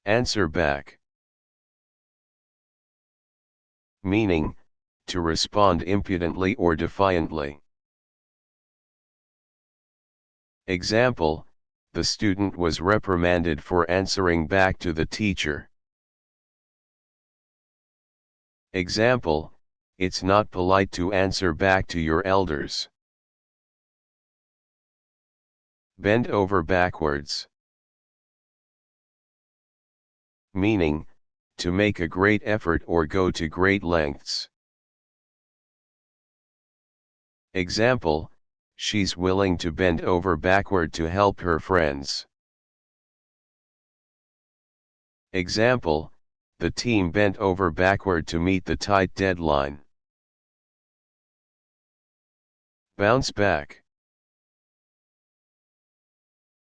Answer back. Meaning, to respond impudently or defiantly. Example, the student was reprimanded for answering back to the teacher. Example, it's not polite to answer back to your elders. Bend over backwards. Meaning, to make a great effort or go to great lengths. Example, she's willing to bend over backward to help her friends. Example, the team bent over backward to meet the tight deadline. Bounce back.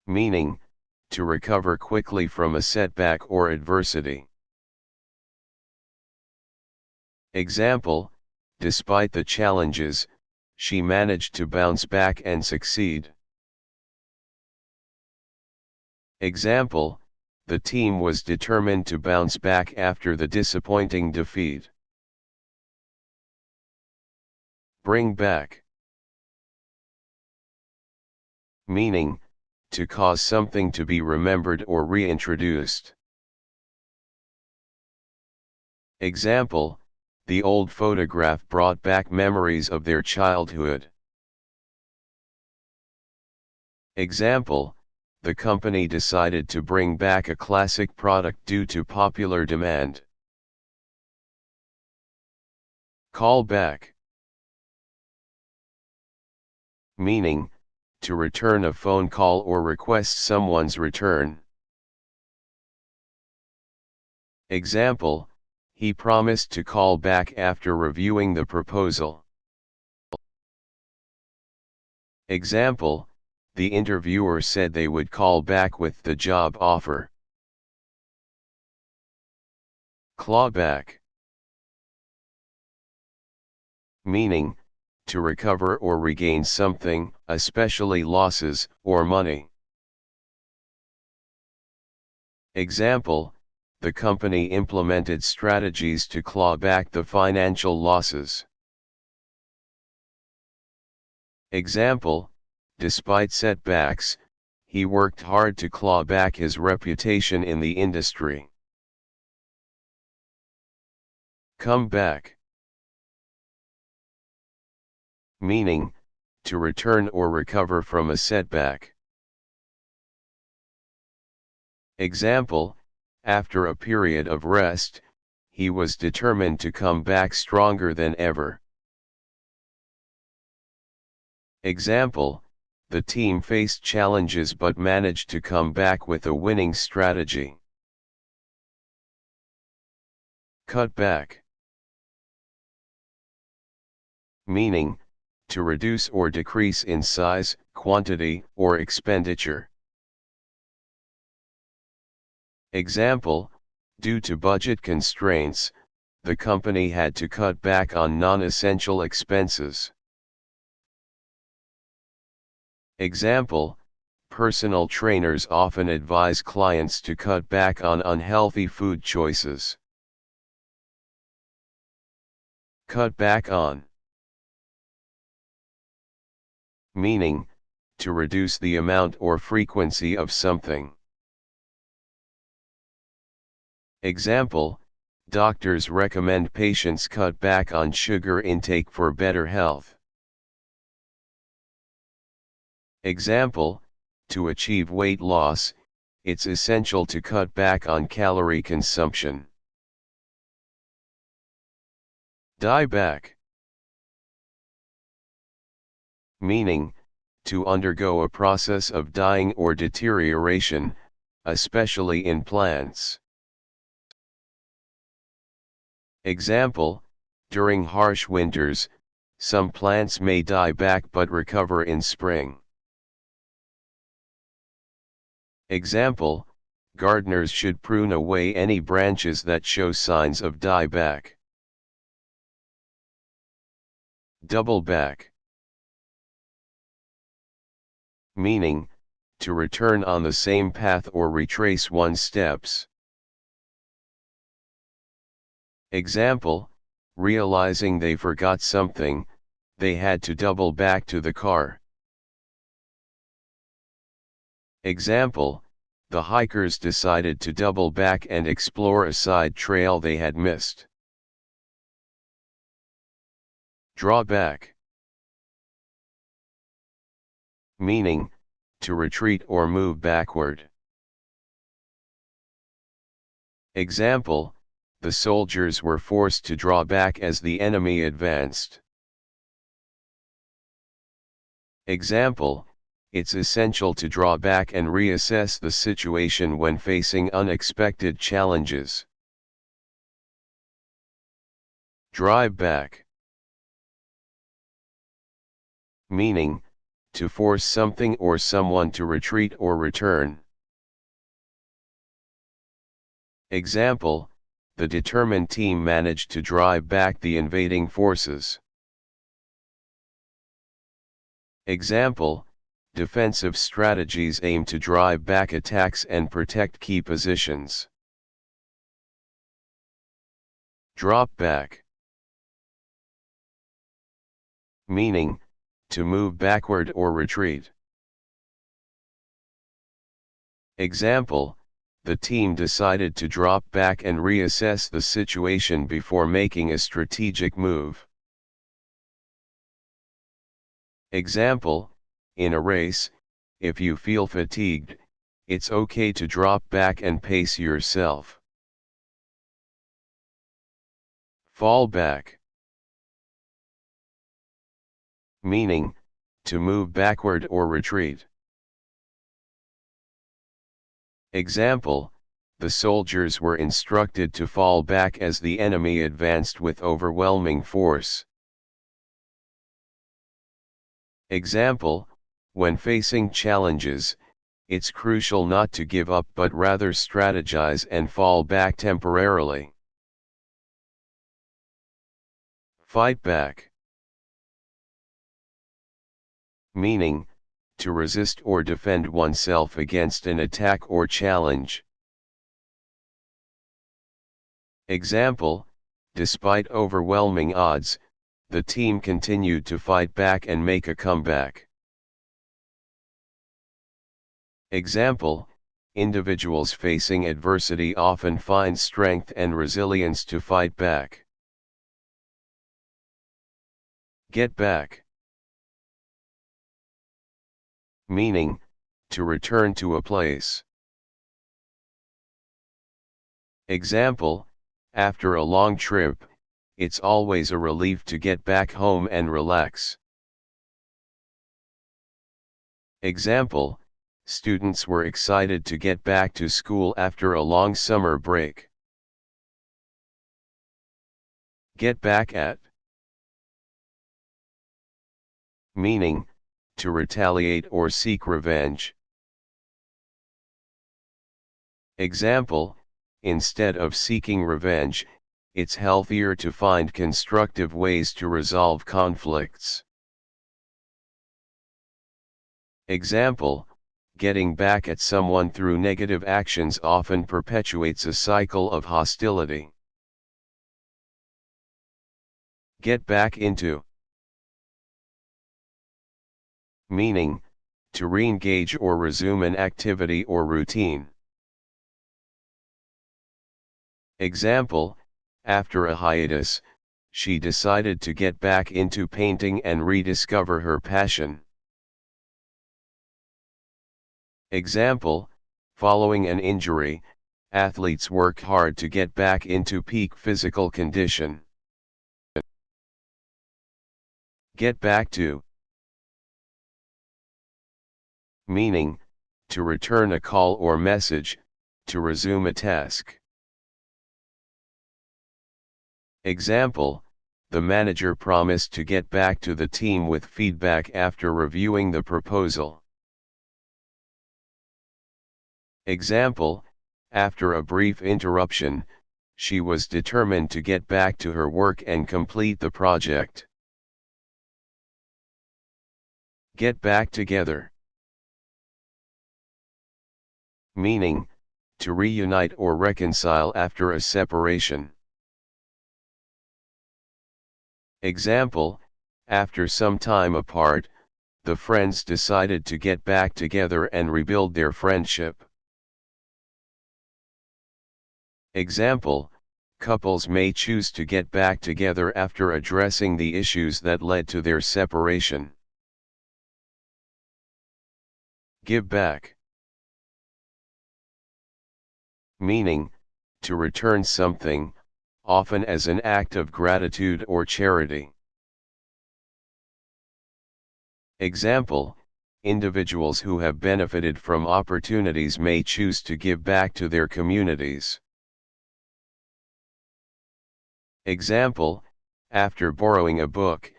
Meaning, to recover quickly from a setback or adversity. Example, despite the challenges, she managed to bounce back and succeed. Example, the team was determined to bounce back after the disappointing defeat. Bring back. Meaning, to cause something to be remembered or reintroduced. Example, the old photograph brought back memories of their childhood. Example, the company decided to bring back a classic product due to popular demand. Call back. Meaning, to return a phone call or request someone's return. Example, he promised to call back after reviewing the proposal. Example, the interviewer said they would call back with the job offer. Claw back. Meaning, to recover or regain something, especially losses or money. Example, the company implemented strategies to claw back the financial losses. Example, despite setbacks, he worked hard to claw back his reputation in the industry. Come back. Meaning, to return or recover from a setback. Example, after a period of rest, he was determined to come back stronger than ever. Example, the team faced challenges but managed to come back with a winning strategy. Cut back. Meaning, to reduce or decrease in size, quantity, or expenditure. Example, due to budget constraints, the company had to cut back on non-essential expenses. Example, personal trainers often advise clients to cut back on unhealthy food choices. Cut back on. Meaning, to reduce the amount or frequency of something. Example, doctors recommend patients cut back on sugar intake for better health. Example, to achieve weight loss, it's essential to cut back on calorie consumption. Die back. Meaning, to undergo a process of dying or deterioration, especially in plants. Example, during harsh winters, some plants may die back but recover in spring. Example, gardeners should prune away any branches that show signs of dieback. Double back. Meaning, to return on the same path or retrace one's steps. Example, realizing they forgot something, they had to double back to the car. Example, the hikers decided to double back and explore a side trail they had missed. Draw back. Meaning, to retreat or move backward. Example, the soldiers were forced to draw back as the enemy advanced. Example, it's essential to draw back and reassess the situation when facing unexpected challenges. Drive back. Meaning, to force something or someone to retreat or return. Example, the determined team managed to drive back the invading forces. Example, defensive strategies aim to drive back attacks and protect key positions. Drop back. Meaning, to move backward or retreat. Example, the team decided to drop back and reassess the situation before making a strategic move. Example, in a race, if you feel fatigued, it's okay to drop back and pace yourself. Fall back. Meaning, to move backward or retreat. Example, the soldiers were instructed to fall back as the enemy advanced with overwhelming force. Example, when facing challenges, it's crucial not to give up but rather strategize and fall back temporarily. Fight back. Meaning, to resist or defend oneself against an attack or challenge. Example, despite overwhelming odds, the team continued to fight back and make a comeback. Example, individuals facing adversity often find strength and resilience to fight back. Get back. Meaning, to return to a place. Example, after a long trip, it's always a relief to get back home and relax. Example, students were excited to get back to school after a long summer break. Get back at. Meaning, to retaliate or seek revenge. Example, instead of seeking revenge, it's healthier to find constructive ways to resolve conflicts. Example, getting back at someone through negative actions often perpetuates a cycle of hostility. Get back into. Meaning, to re-engage or resume an activity or routine. Example, after a hiatus, she decided to get back into painting and rediscover her passion. Example, following an injury, athletes work hard to get back into peak physical condition. Get back to. Meaning, to return a call or message, to resume a task. Example, the manager promised to get back to the team with feedback after reviewing the proposal. Example, after a brief interruption, she was determined to get back to her work and complete the project. Get back together. Meaning, to reunite or reconcile after a separation. Example, after some time apart, the friends decided to get back together and rebuild their friendship. Example, couples may choose to get back together after addressing the issues that led to their separation. Give back. Meaning, to return something, often as an act of gratitude or charity. Example, individuals who have benefited from opportunities may choose to give back to their communities. Example, after borrowing a book,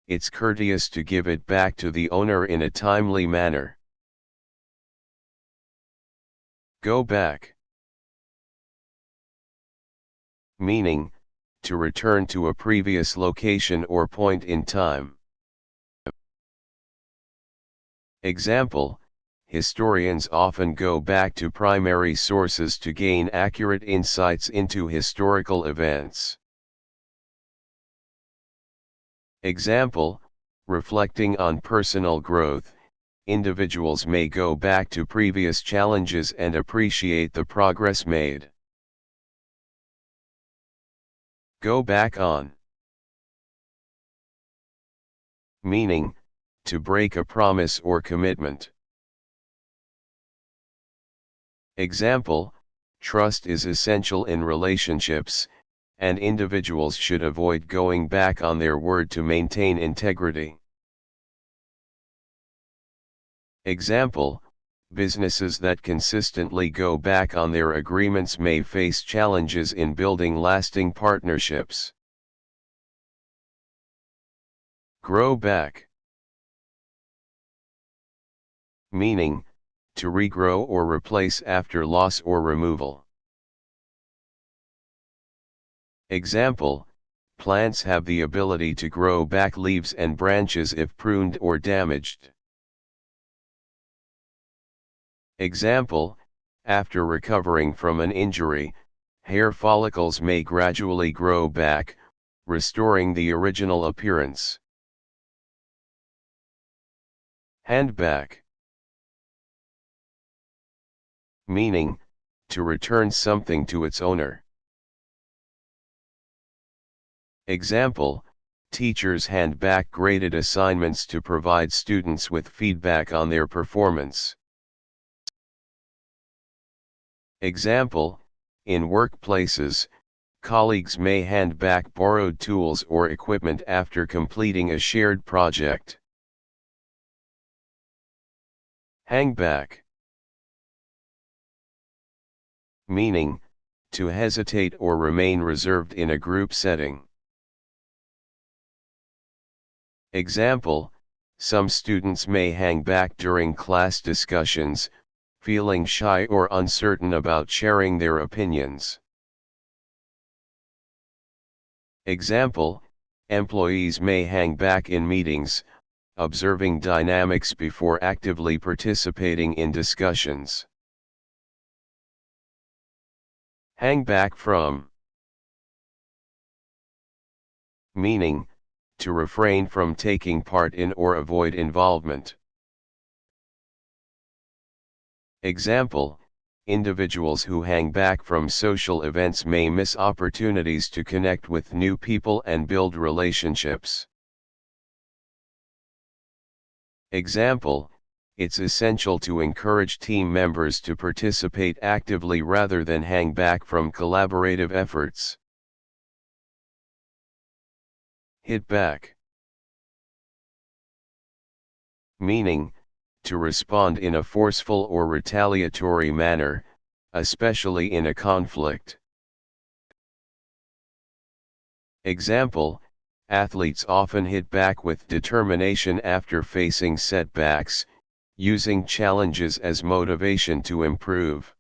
it's courteous to give it back to the owner in a timely manner. Go back. Meaning, to return to a previous location or point in time. Example, historians often go back to primary sources to gain accurate insights into historical events. Example, reflecting on personal growth, individuals may go back to previous challenges and appreciate the progress made. Go back on. Meaning, to break a promise or commitment. Example, trust is essential in relationships, and individuals should avoid going back on their word to maintain integrity. Example, businesses that consistently go back on their agreements may face challenges in building lasting partnerships. Grow back. Meaning, to regrow or replace after loss or removal. Example, plants have the ability to grow back leaves and branches if pruned or damaged. Example, after recovering from an injury, hair follicles may gradually grow back, restoring the original appearance. Hand back. Meaning, to return something to its owner. Example, teachers hand back graded assignments to provide students with feedback on their performance. Example, in workplaces, colleagues may hand back borrowed tools or equipment after completing a shared project. Hang back. Meaning, to hesitate or remain reserved in a group setting. Example, some students may hang back during class discussions, feeling shy or uncertain about sharing their opinions. Example, employees may hang back in meetings, observing dynamics before actively participating in discussions. Hang back from. Meaning, to refrain from taking part in or avoid involvement. Example, individuals who hang back from social events may miss opportunities to connect with new people and build relationships. Example, it's essential to encourage team members to participate actively rather than hang back from collaborative efforts. Hit back. Meaning, to respond in a forceful or retaliatory manner, especially in a conflict. Example, athletes often hit back with determination after facing setbacks, using challenges as motivation to improve.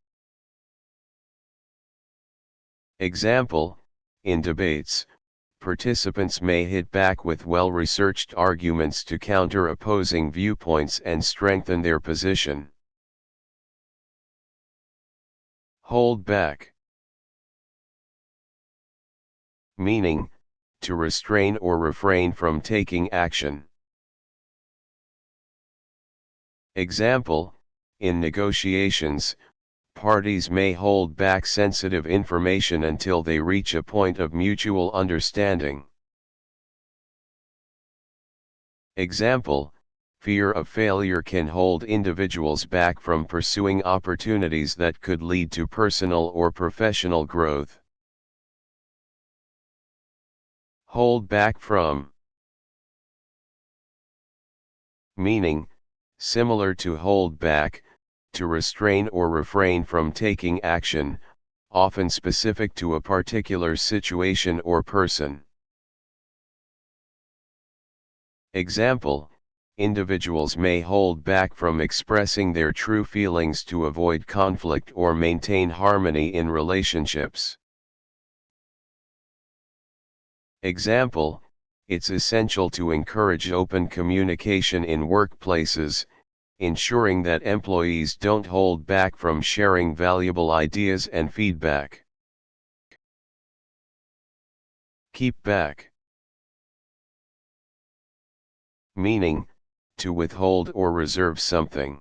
Example, in debates, participants may hit back with well-researched arguments to counter opposing viewpoints and strengthen their position. Hold back. Meaning, to restrain or refrain from taking action. Example, in negotiations, parties may hold back sensitive information until they reach a point of mutual understanding. Example, fear of failure can hold individuals back from pursuing opportunities that could lead to personal or professional growth. Hold back from. Meaning, similar to hold back, to restrain or refrain from taking action, often specific to a particular situation or person. Example, individuals may hold back from expressing their true feelings to avoid conflict or maintain harmony in relationships. Example, it's essential to encourage open communication in workplaces, ensuring that employees don't hold back from sharing valuable ideas and feedback. Keep back. Meaning, to withhold or reserve something.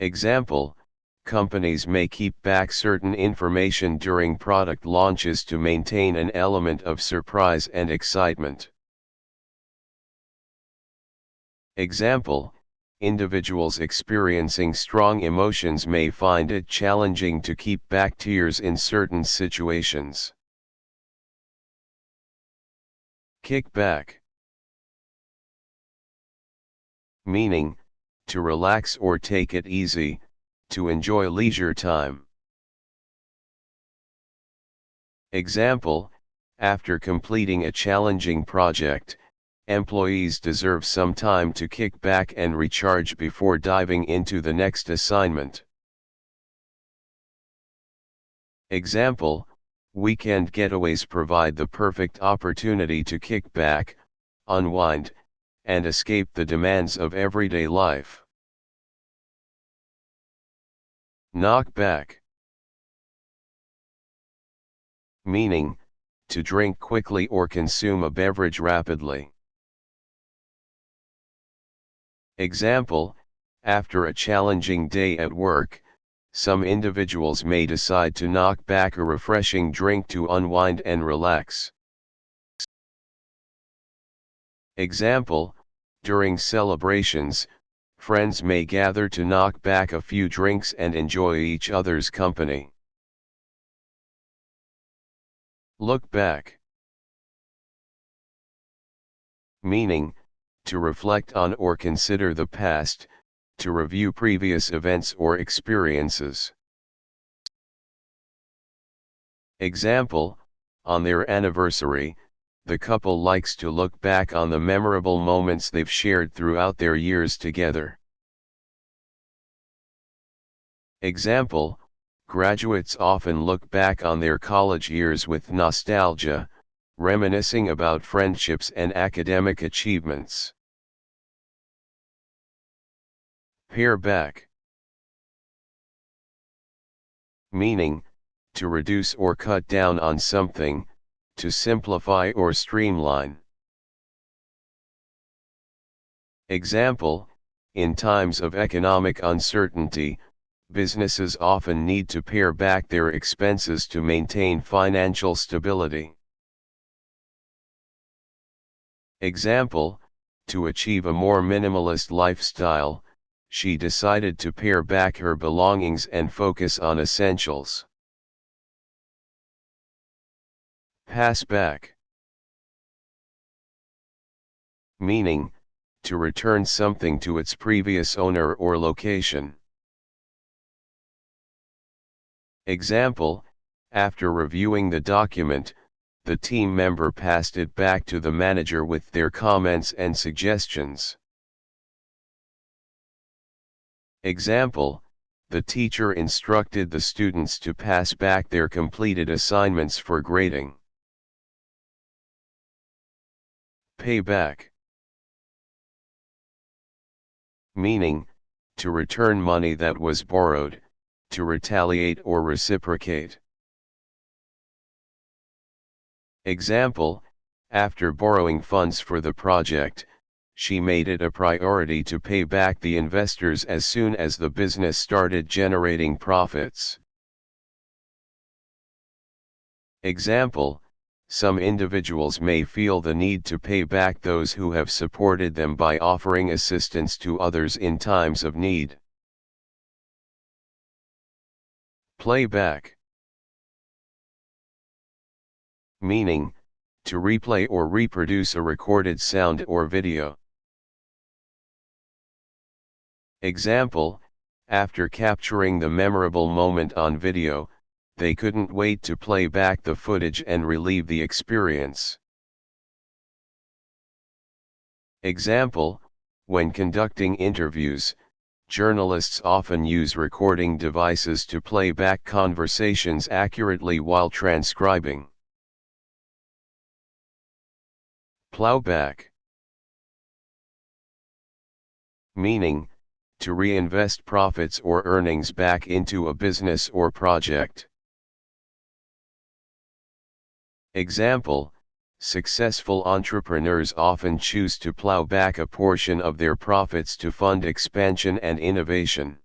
Example, companies may keep back certain information during product launches to maintain an element of surprise and excitement. Example, individuals experiencing strong emotions may find it challenging to keep back tears in certain situations. Kick back. Meaning, to relax or take it easy, to enjoy leisure time. Example, after completing a challenging project, employees deserve some time to kick back and recharge before diving into the next assignment. Example, weekend getaways provide the perfect opportunity to kick back, unwind, and escape the demands of everyday life. Knock back. Meaning, to drink quickly or consume a beverage rapidly. Example, after a challenging day at work, some individuals may decide to knock back a refreshing drink to unwind and relax. Example, during celebrations, friends may gather to knock back a few drinks and enjoy each other's company. Look back. Meaning, to reflect on or consider the past, to review previous events or experiences. Example, on their anniversary, the couple likes to look back on the memorable moments they've shared throughout their years together. Example, graduates often look back on their college years with nostalgia, reminiscing about friendships and academic achievements. Pare back. Meaning, to reduce or cut down on something, to simplify or streamline. Example, in times of economic uncertainty, businesses often need to pare back their expenses to maintain financial stability. Example, to achieve a more minimalist lifestyle, she decided to pare back her belongings and focus on essentials. Pass back. Meaning, to return something to its previous owner or location. Example, after reviewing the document, the team member passed it back to the manager with their comments and suggestions. Example, the teacher instructed the students to pass back their completed assignments for grading. Pay back. Meaning, to return money that was borrowed, to retaliate or reciprocate. Example, after borrowing funds for the project, she made it a priority to pay back the investors as soon as the business started generating profits. Example, some individuals may feel the need to pay back those who have supported them by offering assistance to others in times of need. Playback. Meaning, to replay or reproduce a recorded sound or video. Example, after capturing the memorable moment on video, they couldn't wait to play back the footage and relive the experience. Example, when conducting interviews, journalists often use recording devices to play back conversations accurately while transcribing. Plowback. Meaning, to reinvest profits or earnings back into a business or project. Example, successful entrepreneurs often choose to plow back a portion of their profits to fund expansion and innovation.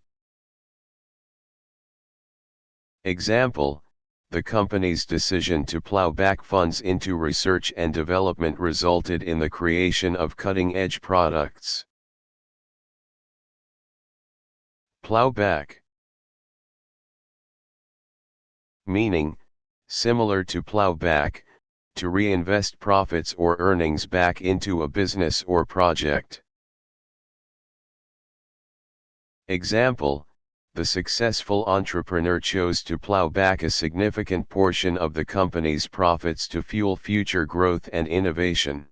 Example, the company's decision to plow back funds into research and development resulted in the creation of cutting-edge products. Plowback. Meaning, similar to plow back, to reinvest profits or earnings back into a business or project. Example, the successful entrepreneur chose to plow back a significant portion of the company's profits to fuel future growth and innovation.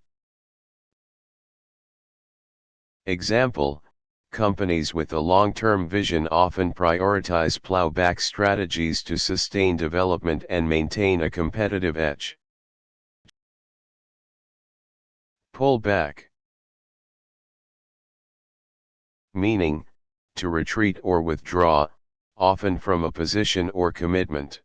Example, companies with a long-term vision often prioritize plowback strategies to sustain development and maintain a competitive edge. Pull back. Meaning, to retreat or withdraw, often from a position or commitment.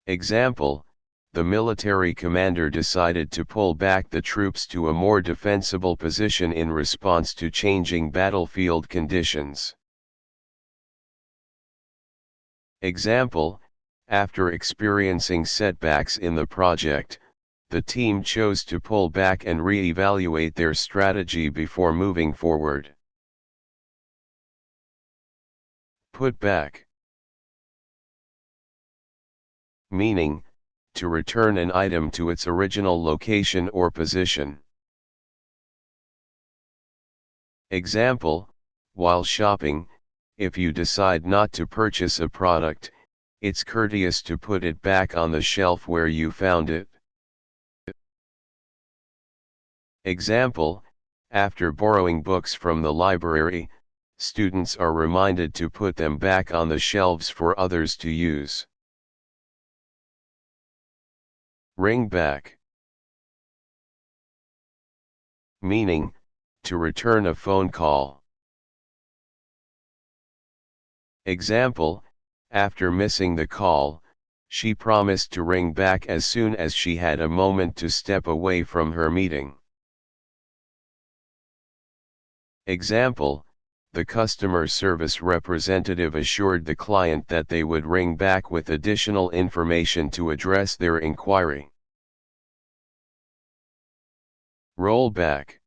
Example, the military commander decided to pull back the troops to a more defensible position in response to changing battlefield conditions. Example, after experiencing setbacks in the project, the team chose to pull back and re-evaluate their strategy before moving forward. Put back. Meaning, to return an item to its original location or position. Example, while shopping, if you decide not to purchase a product, it's courteous to put it back on the shelf where you found it. Example, after borrowing books from the library, students are reminded to put them back on the shelves for others to use. Ring back. Meaning, to return a phone call. Example, after missing the call, she promised to ring back as soon as she had a moment to step away from her meeting. Example, the customer service representative assured the client that they would ring back with additional information to address their inquiry. Roll back.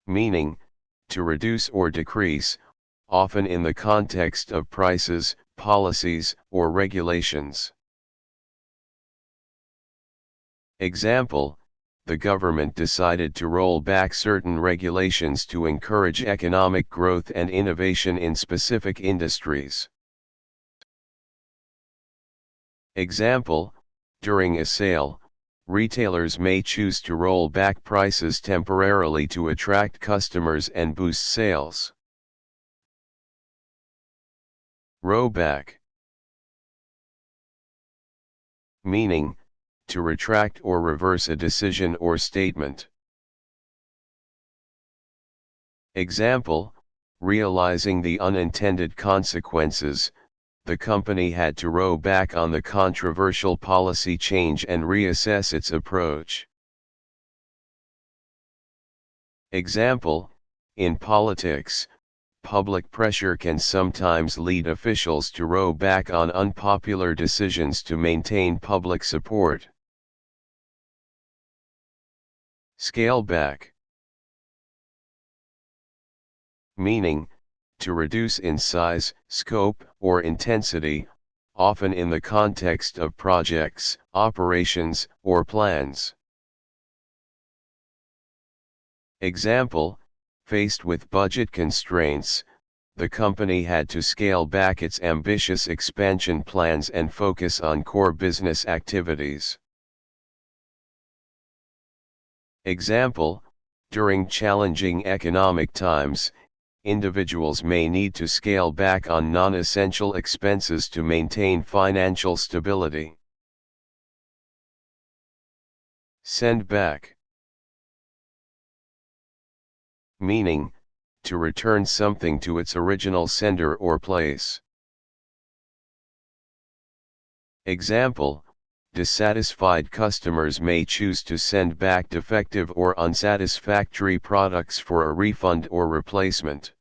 Meaning, to reduce or decrease, often in the context of prices, policies, or regulations. Example, the government decided to roll back certain regulations to encourage economic growth and innovation in specific industries. Example, during a sale, retailers may choose to roll back prices temporarily to attract customers and boost sales. Row back. Meaning, to retract or reverse a decision or statement. Example, realizing the unintended consequences, the company had to row back on the controversial policy change and reassess its approach. Example, in politics, public pressure can sometimes lead officials to row back on unpopular decisions to maintain public support. Scale back. Meaning, to reduce in size, scope, or intensity, often in the context of projects, operations, or plans. Example, faced with budget constraints, the company had to scale back its ambitious expansion plans and focus on core business activities. Example, during challenging economic times, individuals may need to scale back on non-essential expenses to maintain financial stability. Send back. Meaning, to return something to its original sender or place. Example, dissatisfied customers may choose to send back defective or unsatisfactory products for a refund or replacement.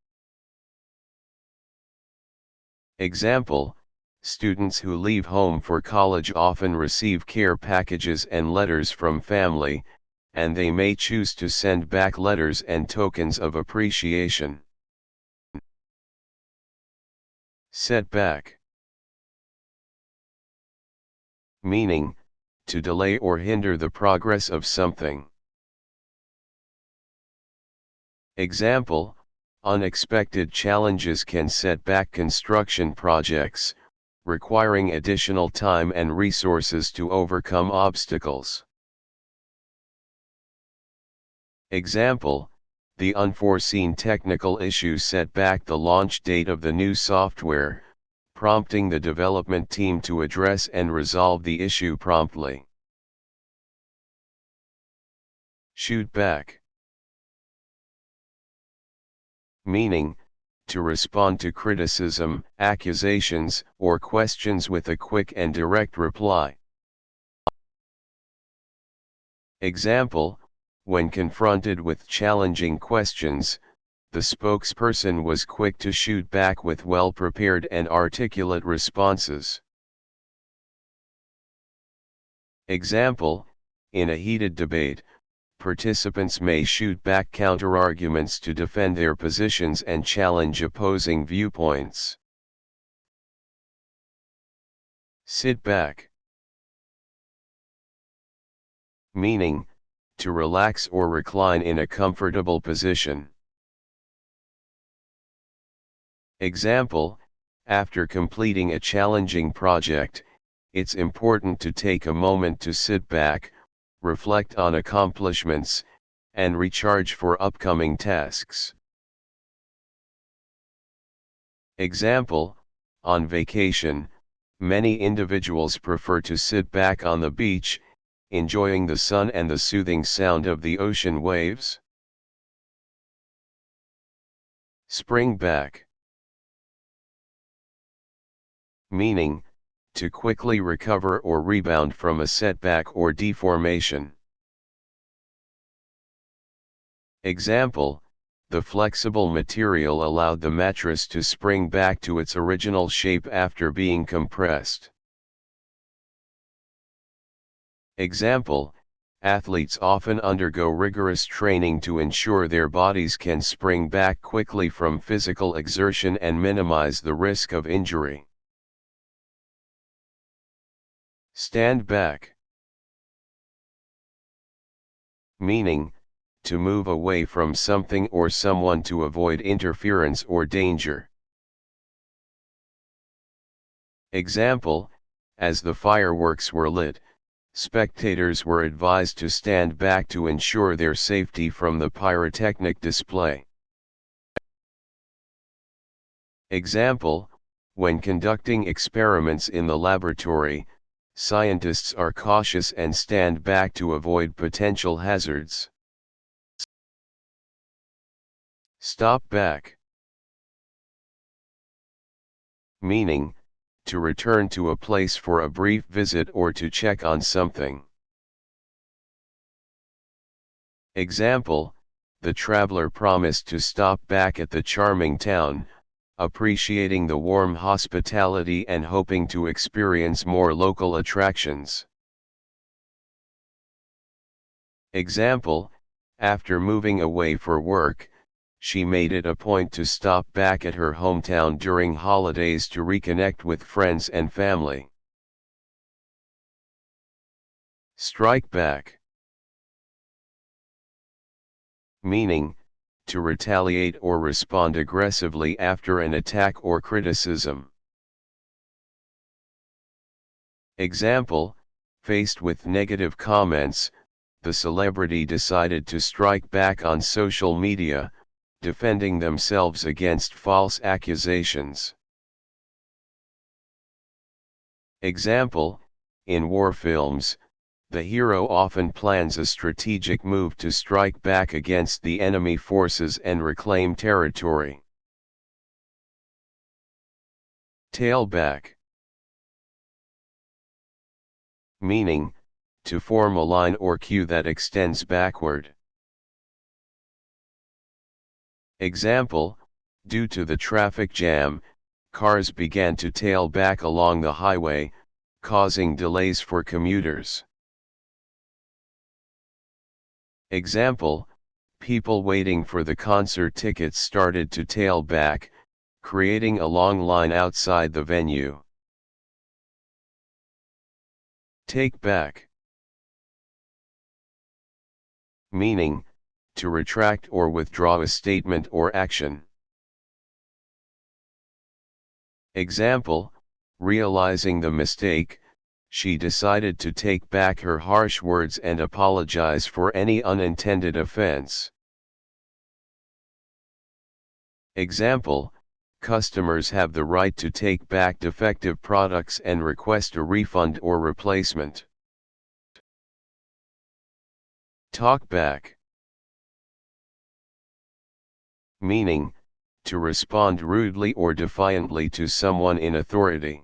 Example, students who leave home for college often receive care packages and letters from family, and they may choose to send back letters and tokens of appreciation. Set back. Meaning, to delay or hinder the progress of something. Example, unexpected challenges can set back construction projects, requiring additional time and resources to overcome obstacles. Example, the unforeseen technical issue set back the launch date of the new software, prompting the development team to address and resolve the issue promptly. Shoot back. Meaning, to respond to criticism, accusations, or questions with a quick and direct reply. Example, when confronted with challenging questions, the spokesperson was quick to shoot back with well-prepared and articulate responses. Example, in a heated debate, participants may shoot back counterarguments to defend their positions and challenge opposing viewpoints. Sit back. Meaning, to relax or recline in a comfortable position. Example, after completing a challenging project, it's important to take a moment to sit back, reflect on accomplishments, and recharge for upcoming tasks. Example, on vacation, many individuals prefer to sit back on the beach, enjoying the sun and the soothing sound of the ocean waves. Spring back. Meaning, to quickly recover or rebound from a setback or deformation. Example, the flexible material allowed the mattress to spring back to its original shape after being compressed. Example, athletes often undergo rigorous training to ensure their bodies can spring back quickly from physical exertion and minimize the risk of injury. Stand back. Meaning, to move away from something or someone to avoid interference or danger. Example, as the fireworks were lit, spectators were advised to stand back to ensure their safety from the pyrotechnic display. Example, when conducting experiments in the laboratory, scientists are cautious and stand back to avoid potential hazards. Stop back. Meaning, to return to a place for a brief visit or to check on something. Example, the traveler promised to stop back at the charming town, appreciating the warm hospitality and hoping to experience more local attractions. Example, after moving away for work, she made it a point to stop back at her hometown during holidays to reconnect with friends and family. Strike back. Meaning, to retaliate or respond aggressively after an attack or criticism. Example, faced with negative comments, the celebrity decided to strike back on social media, defending themselves against false accusations. Example, in war films, the hero often plans a strategic move to strike back against the enemy forces and reclaim territory. Tailback. Meaning, to form a line or cue that extends backward. Example, due to the traffic jam, cars began to tail back along the highway, causing delays for commuters. Example, people waiting for the concert tickets started to tail back, creating a long line outside the venue. Take back. Meaning, to retract or withdraw a statement or action. Example, realizing the mistake, she decided to take back her harsh words and apologize for any unintended offense. Example, customers have the right to take back defective products and request a refund or replacement. Talk back. Meaning, to respond rudely or defiantly to someone in authority.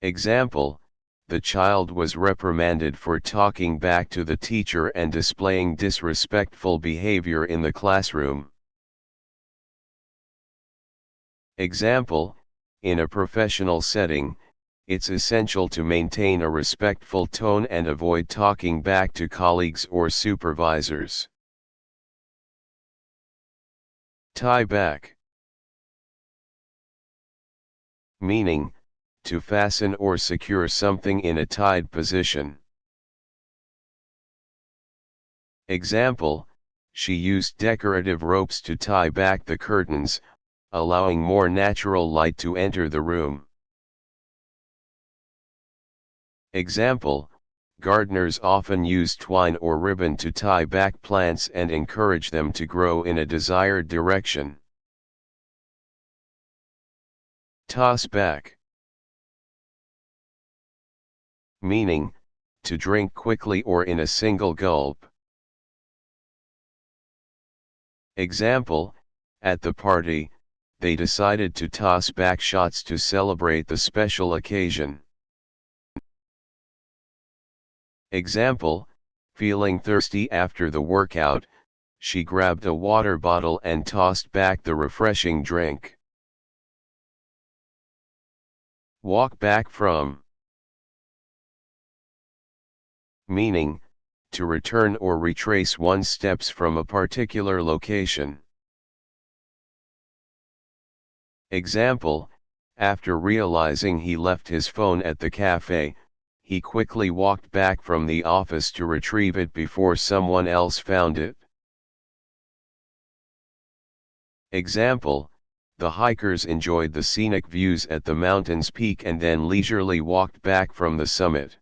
Example, the child was reprimanded for talking back to the teacher and displaying disrespectful behavior in the classroom. Example, in a professional setting, it's essential to maintain a respectful tone and avoid talking back to colleagues or supervisors. Tie back. Meaning, to fasten or secure something in a tied position. Example, she used decorative ropes to tie back the curtains, allowing more natural light to enter the room. Example, gardeners often use twine or ribbon to tie back plants and encourage them to grow in a desired direction. Toss back. Meaning, to drink quickly or in a single gulp. Example, at the party, they decided to toss back shots to celebrate the special occasion. Example, feeling thirsty after the workout, she grabbed a water bottle and tossed back the refreshing drink. Walk back from. Meaning, to return or retrace one's steps from a particular location. Example, after realizing he left his phone at the cafe, he quickly walked back from the office to retrieve it before someone else found it. Example, the hikers enjoyed the scenic views at the mountain's peak and then leisurely walked back from the summit.